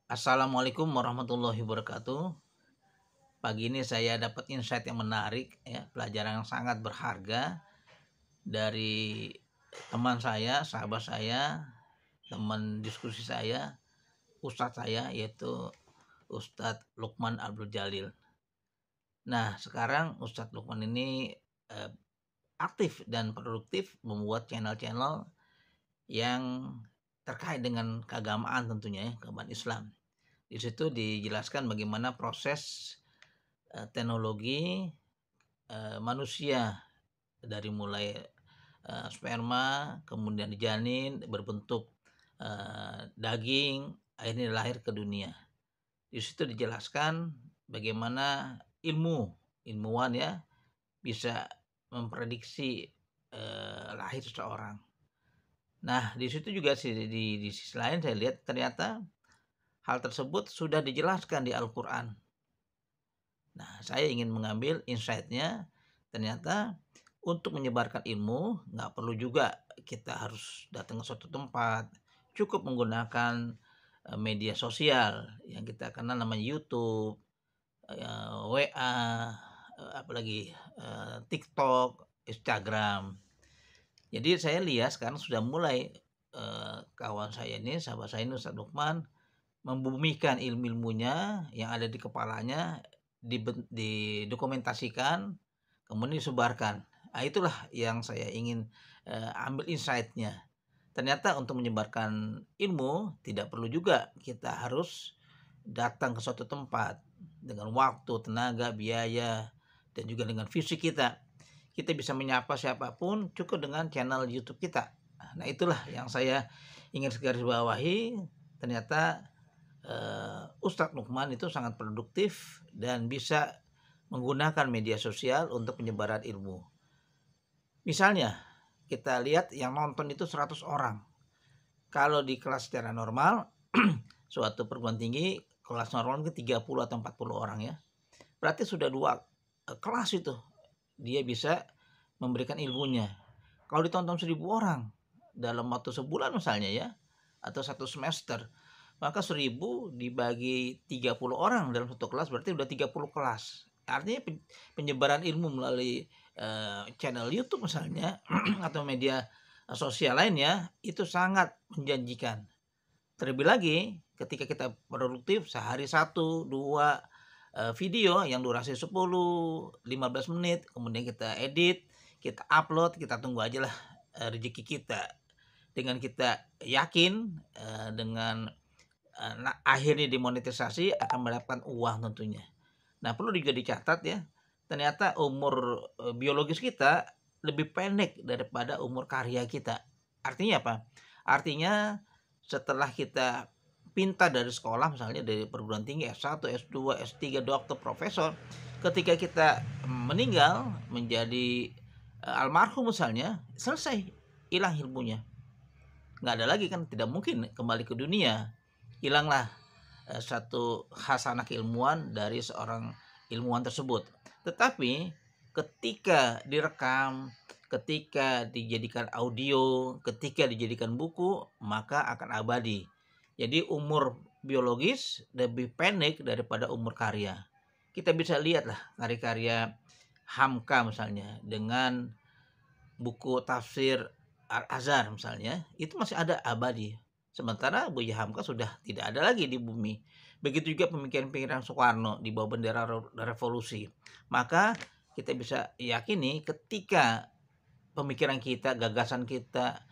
Assalamualaikum warahmatullahi wabarakatuh. Pagi ini saya dapat insight yang menarik ya, pelajaran yang sangat berharga dari teman saya, sahabat saya, teman diskusi saya, ustadz saya yaitu Ustadz Lukman Abdul Jalil. Nah, sekarang Ustadz Lukman ini eh, aktif dan produktif membuat channel-channel yang terkait dengan keagamaan tentunya ya, keagamaan Islam. Di situ dijelaskan bagaimana proses teknologi manusia dari mulai sperma, kemudian janin berbentuk daging, akhirnya lahir ke dunia. Di situ dijelaskan bagaimana ilmuwan ya bisa memprediksi lahir seseorang. Nah, di situ juga di sisi lain saya lihat ternyata hal tersebut sudah dijelaskan di Al-Quran. Nah, saya ingin mengambil insight-nya, ternyata untuk menyebarkan ilmu nggak perlu juga kita harus datang ke suatu tempat, cukup menggunakan media sosial yang kita kenal namanya YouTube, WA, apalagi TikTok, Instagram. Jadi saya lihat sekarang sudah mulai kawan saya ini, sahabat saya ini Ustadz Lukman membumikan ilmu-ilmunya yang ada di kepalanya, didokumentasikan, kemudian disebarkan. Nah, itulah yang saya ingin ambil insight-nya. Ternyata untuk menyebarkan ilmu tidak perlu juga kita harus datang ke suatu tempat dengan waktu, tenaga, biaya, dan juga dengan fisik kita. Kita bisa menyapa siapapun cukup dengan channel YouTube kita. Nah, itulah yang saya ingin garisbawahi. Ternyata Ustadz Lukman itu sangat produktif dan bisa menggunakan media sosial untuk penyebaran ilmu. Misalnya, kita lihat yang nonton itu 100 orang. Kalau di kelas secara normal, suatu perguruan tinggi, kelas normal mungkin 30 atau 40 orang ya. Berarti sudah dua kelas itu. Dia bisa memberikan ilmunya. Kalau ditonton 1.000 orang dalam waktu sebulan misalnya ya, atau satu semester, maka 1.000 dibagi 30 orang dalam satu kelas berarti udah 30 kelas. Artinya penyebaran ilmu melalui channel YouTube misalnya atau media sosial lainnya itu sangat menjanjikan. Terlebih lagi ketika kita produktif sehari 1, 2 video yang durasi 10-15 menit, kemudian kita edit, kita upload, kita tunggu aja lah rezeki kita. Dengan kita yakin dengan akhirnya dimonetisasi akan mendapatkan uang tentunya. Nah, perlu juga dicatat ya, ternyata umur biologis kita lebih pendek daripada umur karya kita. Artinya apa? Artinya setelah kita pintar dari sekolah, misalnya dari perguruan tinggi S1, S2, S3, dokter, profesor, ketika kita meninggal menjadi almarhum misalnya, selesai, hilang ilmunya. Nggak ada lagi kan, tidak mungkin kembali ke dunia. Hilanglah satu khasanah keilmuan dari seorang ilmuwan tersebut. Tetapi ketika direkam, ketika dijadikan audio, ketika dijadikan buku, maka akan abadi. Jadi umur biologis lebih pendek daripada umur karya. Kita bisa lihatlah karya-karya Hamka misalnya dengan buku tafsir Al-Azhar misalnya, itu masih ada abadi. Sementara Buya Hamka sudah tidak ada lagi di bumi. Begitu juga pemikiran-pemikiran Soekarno di bawah bendera revolusi. Maka kita bisa yakini ketika pemikiran kita, gagasan kita,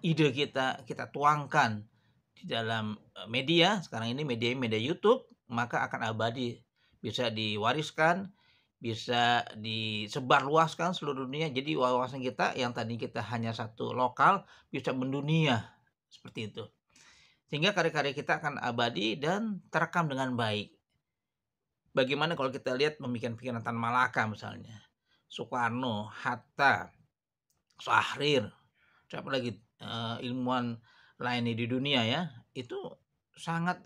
ide kita tuangkan di dalam media, sekarang ini media YouTube, maka akan abadi, bisa diwariskan, bisa disebarluaskan seluruh dunia. Jadi wawasan kita yang tadi kita hanya satu lokal bisa mendunia seperti itu. Sehingga karya-karya kita akan abadi dan terekam dengan baik. Bagaimana kalau kita lihat pemikiran-pemikiran Tan Malaka misalnya, Soekarno, Hatta, Syahrir, siapa lagi ilmuwan lainnya di dunia ya, itu sangat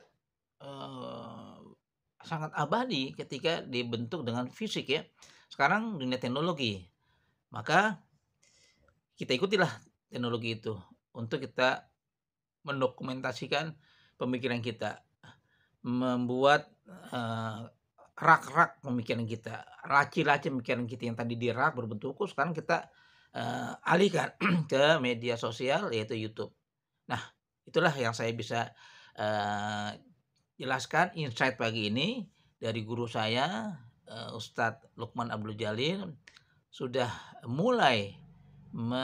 sangat abadi ketika dibentuk dengan fisik ya. Sekarang dunia teknologi, maka kita ikutilah teknologi itu untuk kita mendokumentasikan pemikiran kita, membuat, rak-rak pemikiran kita, laci-laci pemikiran kita yang tadi dirak berbentuk buku, sekarang kita, alihkan ke media sosial yaitu YouTube. Nah, itulah yang saya bisa, eee, jelaskan insight pagi ini dari guru saya, Ustadz Lukman Abdul Jalil, sudah mulai me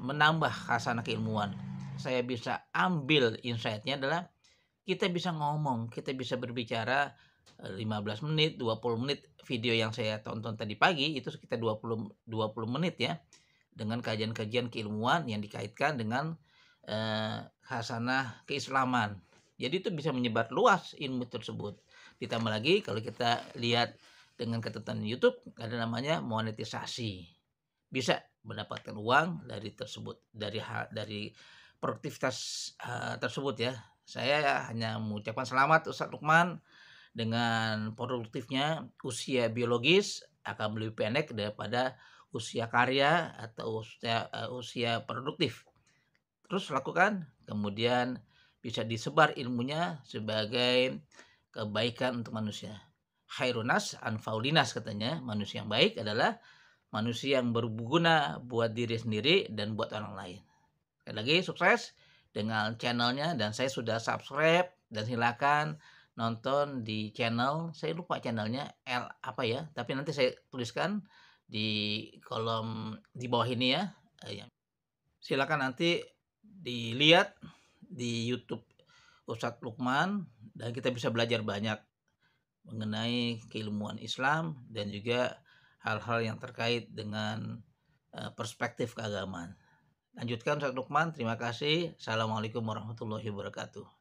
menambah khasanah keilmuan. Saya bisa ambil insight-nya adalah kita bisa ngomong, kita bisa berbicara, 15 menit, 20 menit, video yang saya tonton tadi pagi itu sekitar 20 menit ya, dengan kajian-kajian keilmuan yang dikaitkan dengan, khasanah keislaman. Jadi itu bisa menyebar luas ilmu tersebut. Ditambah lagi kalau kita lihat dengan ketentuan YouTube ada namanya monetisasi. Bisa mendapatkan uang dari tersebut, dari produktivitas, tersebut ya. Saya hanya mengucapkan selamat Ustadz Lukman dengan produktifnya usia biologis akan lebih pendek daripada usia karya atau usia produktif. Terus lakukan, kemudian bisa disebar ilmunya sebagai kebaikan untuk manusia. Khairunas anfaulinas katanya, manusia yang baik adalah manusia yang berguna buat diri sendiri dan buat orang lain. Sekali lagi sukses dengan channelnya dan saya sudah subscribe dan silakan nonton di channel, saya lupa channelnya L apa ya, tapi nanti saya tuliskan di kolom di bawah ini ya. Silakan nanti dilihat di YouTube Ustadz Lukman dan kita bisa belajar banyak mengenai keilmuan Islam dan juga hal-hal yang terkait dengan perspektif keagamaan. Lanjutkan Ustadz Lukman, terima kasih. Assalamualaikum warahmatullahi wabarakatuh.